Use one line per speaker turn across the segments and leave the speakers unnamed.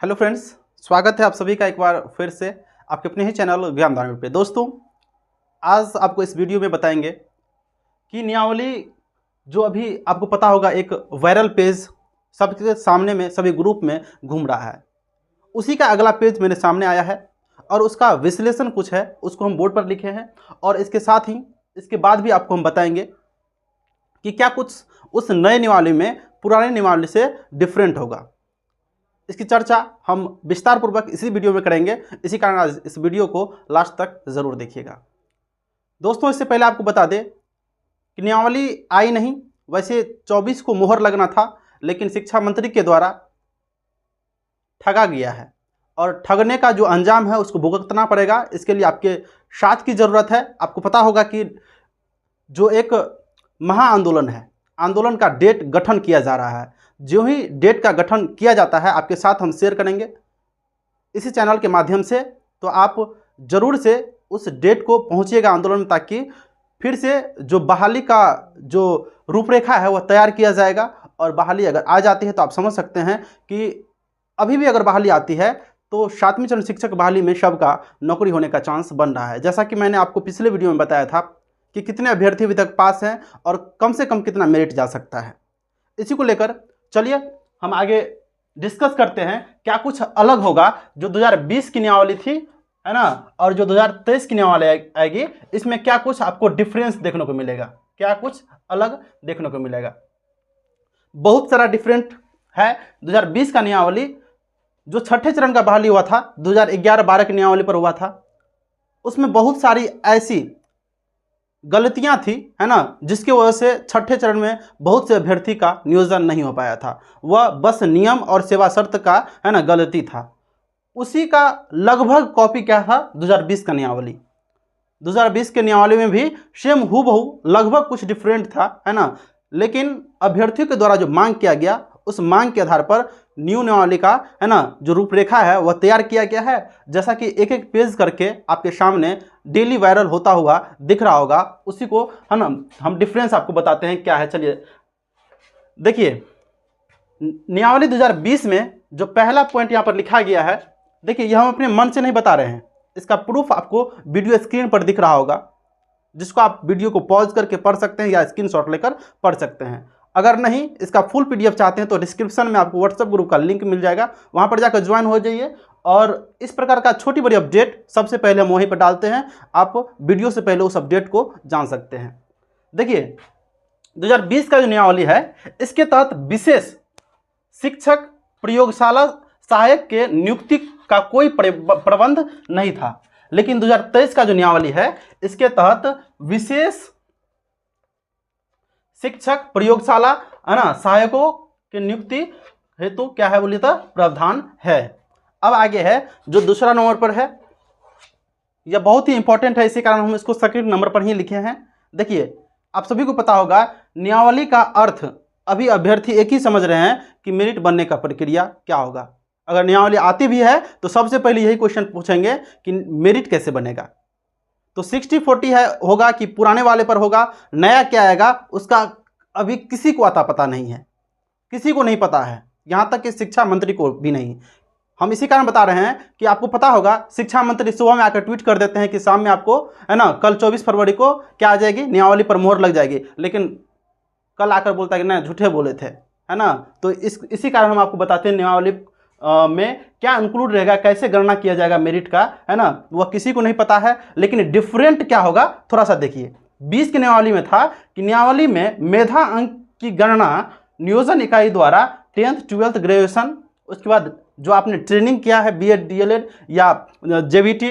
Hello friends, स्वागत है आप सभी का एक बार फिर से आपके अपने ही चैनल ज्ञानदान पे। दोस्तों, आज आपको इस वीडियो में बताएंगे कि नियमावली जो अभी आपको पता होगा एक वायरल पेज सबके सामने में सभी ग्रुप में घूम रहा है, उसी का अगला पेज मेरे सामने आया है और उसका विश्लेषण कुछ है, उसको हम बोर्ड पर लिखे हैं और इसके साथ ही इसके बाद भी आपको हम बताएंगे कि क्या कुछ उस नए नियमावली में पुराने नियमावली से डिफरेंट होगा। इसकी चर्चा हम विस्तार पूर्वक इसी वीडियो में करेंगे, इसी कारण आज इस वीडियो को लास्ट तक ज़रूर देखिएगा। दोस्तों, इससे पहले आपको बता दें कि नियमावली आई नहीं, वैसे 24 को मोहर लगना था, लेकिन शिक्षा मंत्री के द्वारा ठगा गया है और ठगने का जो अंजाम है उसको भुगतना पड़ेगा। इसके लिए आपके साथ की ज़रूरत है। आपको पता होगा कि जो एक महाआंदोलन है, आंदोलन का डेट गठन किया जा रहा है। जो ही डेट का गठन किया जाता है आपके साथ हम शेयर करेंगे इसी चैनल के माध्यम से, तो आप ज़रूर से उस डेट को पहुंचिएगा आंदोलन में, ताकि फिर से जो बहाली का जो रूपरेखा है वह तैयार किया जाएगा। और बहाली अगर आ जाती है तो आप समझ सकते हैं कि अभी भी अगर बहाली आती है तो 7वीं चरण शिक्षक बहाली में सबका नौकरी होने का चांस बन रहा है। जैसा कि मैंने आपको पिछले वीडियो में बताया था कि कितने अभ्यर्थी अभी तक पास हैं और कम से कम कितना मेरिट जा सकता है। इसी को लेकर चलिए हम आगे डिस्कस करते हैं क्या कुछ अलग होगा जो 2020 की नियमावली थी, है ना, और जो 2023 की नियमावली आएगी, इसमें क्या कुछ आपको डिफरेंस देखने को मिलेगा, क्या कुछ अलग देखने को मिलेगा। बहुत सारा डिफरेंट है। 2020 का नियमावली जो छठे चरण का बहाली हुआ था 2011-12 की नियमावली पर हुआ था, उसमें बहुत सारी ऐसी गलतियां थी, है ना, जिसकी वजह से छठे चरण में बहुत से अभ्यर्थी का नियोजन नहीं हो पाया था। वह बस नियम और सेवा शर्त का, है ना, गलती था। उसी का लगभग कॉपी क्या था 2020 का नियमावली। 2020 के नियमावली में भी सेम हूबहू लगभग कुछ डिफरेंट था, है ना, लेकिन अभ्यर्थियों के द्वारा जो मांग किया गया उस मांग के आधार पर न्यू नियमावली का, है ना, जो रूपरेखा है वह तैयार किया गया है। जैसा कि एक एक पेज करके आपके सामने डेली वायरल होता हुआ दिख रहा होगा, उसी को, है ना, हम डिफरेंस आपको बताते हैं क्या है। चलिए देखिए, नियमावली 2020 में जो पहला पॉइंट यहाँ पर लिखा गया है, देखिए यह हम अपने मन से नहीं बता रहे हैं, इसका प्रूफ आपको वीडियो स्क्रीन पर दिख रहा होगा, जिसको आप वीडियो को पॉज करके पढ़ सकते हैं या स्क्रीनशॉट लेकर पढ़ सकते हैं। अगर नहीं इसका फुल पीडीएफ चाहते हैं तो डिस्क्रिप्शन में आपको व्हाट्सएप ग्रुप का लिंक मिल जाएगा, वहां पर जाकर ज्वाइन हो जाइए। और इस प्रकार का छोटी बड़ी अपडेट सबसे पहले हम वहीं पर डालते हैं, आप वीडियो से पहले उस अपडेट को जान सकते हैं। देखिए 2020 का जो नियमावली है, इसके तहत विशेष शिक्षक प्रयोगशाला सहायक के नियुक्ति का कोई प्रबंध नहीं था। लेकिन 2023 का जो नियमावली है, इसके तहत विशेष शिक्षक प्रयोगशाला, है ना, सहायकों के नियुक्ति हेतु क्या है बोलिए तो प्रावधान है। अब आगे है जो दूसरा नंबर पर है, यह बहुत ही इंपॉर्टेंट है, इसी कारण हम इसको सेकंड नंबर पर ही लिखे हैं। देखिए आप सभी को पता होगा नियमावली का अर्थ अभी अभ्यर्थी एक ही समझ रहे हैं कि मेरिट बनने का प्रक्रिया क्या होगा। अगर नियमावली आती भी है तो सबसे पहले यही क्वेश्चन पूछेंगे कि मेरिट कैसे बनेगा। तो 60-40 है होगा कि पुराने वाले पर होगा, नया क्या आएगा उसका अभी किसी को आता पता नहीं है, किसी को नहीं पता है, यहाँ तक कि शिक्षा मंत्री को भी नहीं। हम इसी कारण बता रहे हैं कि आपको पता होगा शिक्षा मंत्री सुबह में आकर ट्वीट कर देते हैं कि शाम में आपको, है ना, कल 24 फरवरी को क्या आ जाएगी, नियमावली पर मोहर लग जाएगी, लेकिन कल आकर बोलता है कि नहीं झूठे बोले थे, है ना। तो इसी कारण हम आपको बताते हैं नियमावली में क्या इंक्लूड रहेगा, कैसे गणना किया जाएगा मेरिट का, है ना, वह किसी को नहीं पता है। लेकिन डिफरेंट क्या होगा थोड़ा सा देखिए। 20 की नियमावली में था कि नियमावली में मेधा अंक की गणना नियोजन इकाई द्वारा 10th 12th ग्रेजुएशन, उसके बाद जो आपने ट्रेनिंग किया है बीएड डीएलएड या जेबीटी,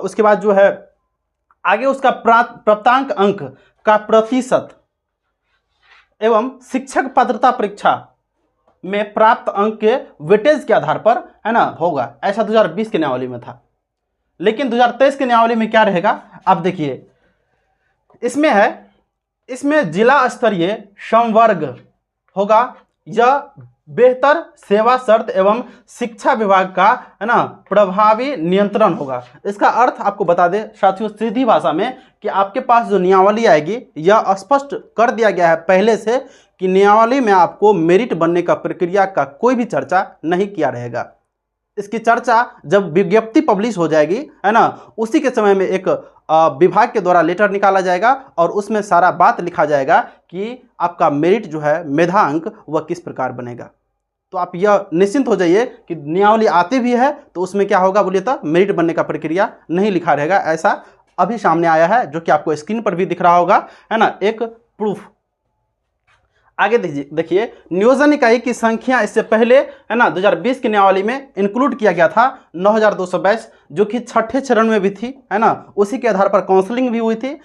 उसके बाद जो है आगे उसका प्राप्तांक अंक का प्रतिशत एवं शिक्षक पात्रता परीक्षा में प्राप्त अंक के वेटेज के आधार पर, है ना, होगा। ऐसा 2020 के नियमावली में था। लेकिन 2023 के नियमावली में क्या रहेगा आप देखिए, इसमें जिला स्तरीय संवर्ग होगा। यह बेहतर सेवा शर्त एवं शिक्षा विभाग का, है ना, प्रभावी नियंत्रण होगा। इसका अर्थ आपको बता दें साथियों सीधी भाषा में कि आपके पास जो नियमावली आएगी यह स्पष्ट कर दिया गया है पहले से कि नियमावली में आपको मेरिट बनने का प्रक्रिया का कोई भी चर्चा नहीं किया रहेगा। इसकी चर्चा जब विज्ञप्ति पब्लिश हो जाएगी, है ना, उसी के समय में एक विभाग के द्वारा लेटर निकाला जाएगा और उसमें सारा बात लिखा जाएगा कि आपका मेरिट जो है, मेधा अंक, वह किस प्रकार बनेगा। तो आप यह निश्चिंत हो जाइए कि नियमावली आती भी है तो उसमें क्या होगा बोलिए तो मेरिट बनने का प्रक्रिया नहीं लिखा रहेगा। ऐसा अभी सामने आया है, जो कि आपको स्क्रीन पर भी दिख रहा होगा, है ना, एक प्रूफ। आगे देखिए, नियोजन इकाई की संख्या इससे पहले, है ना, 2020 की नियमावली में इंक्लूड किया गया था 9222, जो कि छठे चरण में भी थी, है ना, उसी के आधार पर काउंसलिंग भी हुई थी।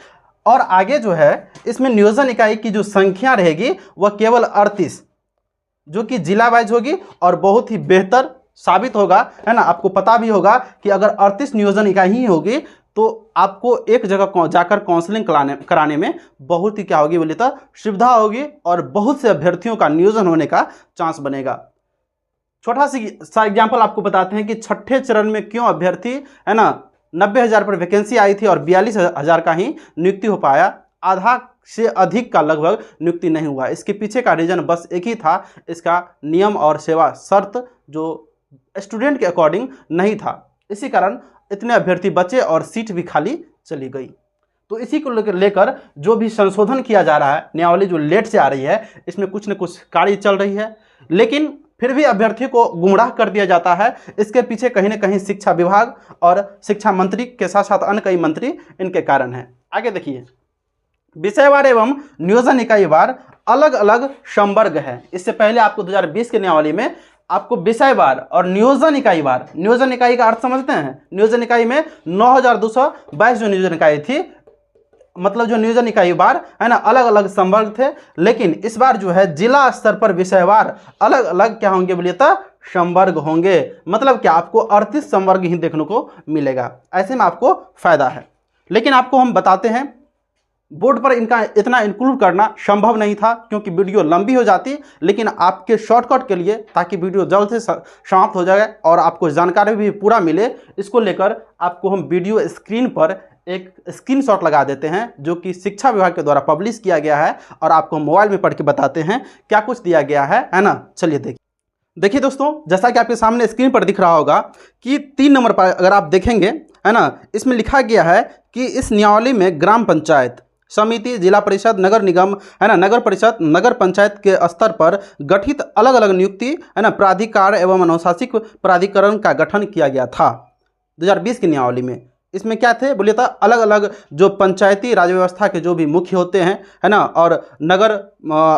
और आगे जो है इसमें नियोजन इकाई की जो संख्या रहेगी वह केवल 38, जो कि जिला वाइज होगी और बहुत ही बेहतर साबित होगा, है ना। आपको पता भी होगा कि अगर 38 नियोजन इकाई ही होगी तो आपको एक जगह जाकर काउंसलिंग कराने में बहुत ही क्या होगी बोलिए तो सुविधा होगी और बहुत से अभ्यर्थियों का नियोजन होने का चांस बनेगा। छोटा सा एग्जाम्पल आपको बताते हैं कि छठे चरण में क्यों अभ्यर्थी, है ना, 90,000 पर वैकेंसी आई थी और 42,000 का ही नियुक्ति हो पाया, आधा से अधिक का लगभग नियुक्ति नहीं हुआ। इसके पीछे का रीजन बस एक ही था, इसका नियम और सेवा शर्त जो स्टूडेंट के अकॉर्डिंग नहीं था, इसी कारण इतने अभ्यर्थी बचे और सीट भी खाली चली गई। तो इसी को लेकर जो भी संशोधन किया जा रहा है, नियमावली जो लेट से आ रही है, इसमें कुछ न कुछ कार्य चल रही है, लेकिन फिर भी अभ्यर्थी को गुमराह कर दिया जाता है। इसके पीछे कहीं ना कहीं शिक्षा विभाग और शिक्षा मंत्री के साथ साथ अन्य कई मंत्री इनके कारण हैं। आगे देखिए, विषयवार एवं नियोजन इकाई वार अलग अलग संवर्ग है। इससे पहले आपको 2020 के नियमावली में आपको विषयवार और नियोजन इकाई वार, नियोजन इकाई का अर्थ समझते हैं, नियोजन इकाई में 9222 जो नियोजन इकाई थी, मतलब जो नियोजन इकाई वार, है ना, अलग अलग संवर्ग थे। लेकिन इस बार जो है जिला स्तर पर विषयवार अलग अलग क्या होंगे बोलिए तो संवर्ग होंगे। मतलब क्या, आपको 38 संवर्ग ही देखने को मिलेगा। ऐसे में आपको फायदा है, लेकिन आपको हम बताते हैं बोर्ड पर इनका इतना इंक्लूड करना संभव नहीं था क्योंकि वीडियो लंबी हो जाती, लेकिन आपके शॉर्टकट के लिए, ताकि वीडियो जल्द से समाप्त हो जाए और आपको जानकारी भी पूरा मिले, इसको लेकर आपको हम वीडियो स्क्रीन पर एक स्क्रीनशॉट लगा देते हैं जो कि शिक्षा विभाग के द्वारा पब्लिश किया गया है और आपको मोबाइल में पढ़ के बताते हैं क्या कुछ दिया गया है ना। चलिए देखिए दोस्तों, जैसा कि आपके सामने स्क्रीन पर दिख रहा होगा कि 3 नंबर पर अगर आप देखेंगे, है ना, इसमें लिखा गया है कि इस नियमावली में ग्राम पंचायत समिति, जिला परिषद, नगर निगम, है ना, नगर परिषद, नगर पंचायत के स्तर पर गठित अलग अलग नियुक्ति, है ना, प्राधिकार एवं अनुशासिक प्राधिकरण का गठन किया गया था 2020 की नियमावली में। इसमें क्या थे बोलिए तो अलग अलग जो पंचायती राज व्यवस्था के जो भी मुख्य होते हैं, है ना, और नगर,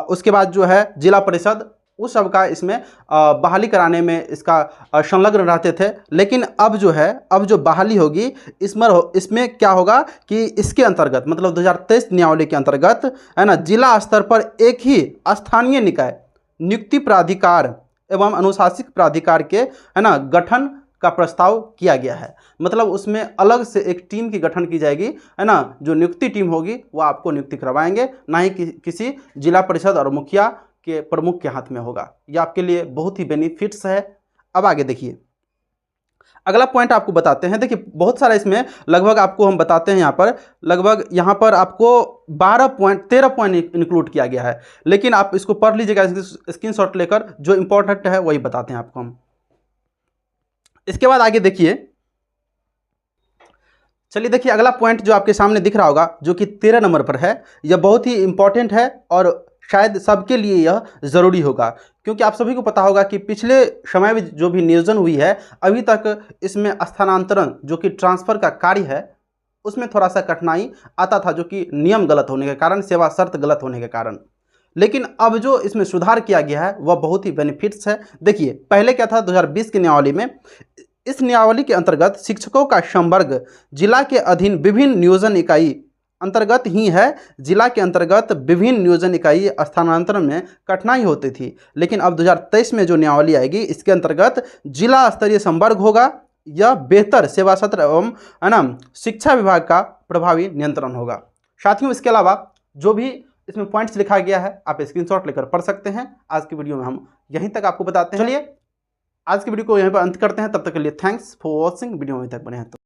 उसके बाद जो है जिला परिषद, उस सब का इसमें बहाली कराने में इसका संलग्न रहते थे। लेकिन अब जो है, अब जो बहाली होगी इसमें क्या होगा कि इसके अंतर्गत, मतलब 2023 नियमावली के अंतर्गत, है ना, जिला स्तर पर एक ही स्थानीय निकाय नियुक्ति प्राधिकार एवं अनुशासित प्राधिकार के, है ना, गठन का प्रस्ताव किया गया है। मतलब उसमें अलग से एक टीम की गठन की जाएगी, है ना, जो नियुक्ति टीम होगी वो आपको नियुक्ति करवाएंगे, ना ही किसी जिला परिषद और मुखिया के प्रमुख के हाथ में होगा। ये आपके लिए बहुत ही बेनिफिट्स है। अब आगे देखिए, अगला पॉइंट आपको बताते हैं। देखिए बहुत सारा इसमें लगभग आपको हम बताते हैं, यहाँ पर आपको 13 पॉइंट इंक्लूड किया गया है, लेकिन आप इसको पढ़ लीजिएगा स्क्रीनशॉट लेकर, जो इंपॉर्टेंट है वही बताते हैं आपको हम। इसके बाद आगे देखिए, चलिए देखिए अगला पॉइंट जो आपके सामने दिख रहा होगा, जो कि 13 नंबर पर है, यह बहुत ही इंपॉर्टेंट है और शायद सबके लिए यह ज़रूरी होगा, क्योंकि आप सभी को पता होगा कि पिछले समय में जो भी नियोजन हुई है, अभी तक इसमें स्थानांतरण जो कि ट्रांसफ़र का कार्य है, उसमें थोड़ा सा कठिनाई आता था, जो कि नियम गलत होने के कारण, सेवा शर्त गलत होने के कारण। लेकिन अब जो इसमें सुधार किया गया है वह बहुत ही बेनिफिट्स है। देखिए पहले क्या था, 2020 की नियमावली में, इस नियमावली के अंतर्गत शिक्षकों का संवर्ग जिला के अधीन विभिन्न नियोजन इकाई अंतर्गत ही है। जिला के अंतर्गत विभिन्न नियोजन इकाई स्थानांतरण में कठिनाई होती थी, लेकिन अब 2023 में जो नियमावली आएगी, इसके अंतर्गत जिला स्तरीय संवर्ग होगा। यह बेहतर सेवा सत्र एवं, है ना, शिक्षा विभाग का प्रभावी नियंत्रण होगा। साथियों इसके अलावा जो भी इसमें पॉइंट्स लिखा गया है आप स्क्रीनशॉट लेकर पढ़ सकते हैं। आज की वीडियो में हम यहीं तक आपको बताते हैं। चलिए आज की वीडियो को यहीं पर अंत करते हैं, तब तक के लिए थैंक्स फॉर वॉचिंग। वीडियो में तक बने हैं तो